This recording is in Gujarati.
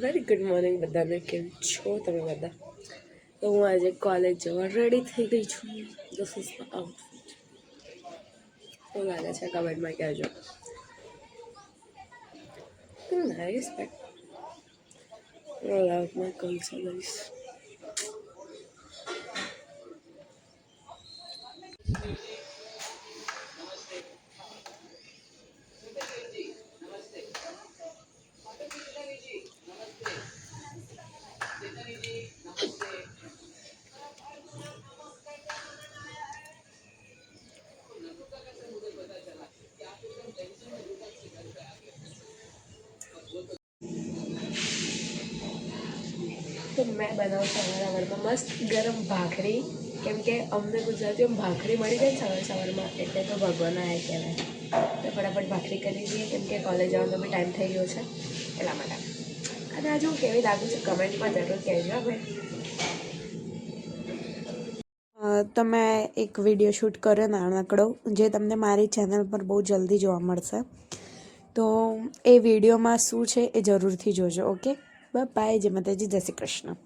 વેરી ગુડ મોર્નિંગ બધાને. કેમ છો તમે બધા? તો હું આજે કોલેજ જવા રેડી થઈ ગઈ છું. This is my outfit. શું લાગે છે કમેન્ટમાં કહેજો. Nice bet. Roll out my culture guys. તો મેં બનાવું સવારમાં મસ્ત ગરમ ભાખરી, કેમ કે અમને ગુજરાતીઓમાં ભાખરી મળી જાય ને સવારમાં, એટલે તો ભગવાન આવ્યા કહેવાય. તો ફટાફટ ભાખરી કરી દઈએ, કેમ કે કોલેજ જવાનો બી ટાઈમ થઈ ગયો છે એટલા માટે. અને આજે હું કેવી લાગુ છું કમેન્ટમાં જરૂર કહેજો ભાઈ. તો મેં એક વિડીયો શૂટ કર્યો નાનકડો, જે તમને મારી ચેનલ પર બહુ જલ્દી જોવા મળશે. તો એ વિડીયોમાં શું છે એ જરૂરથી જોજો. Okay, bye. જય માતાજી, જય શ્રી કૃષ્ણ.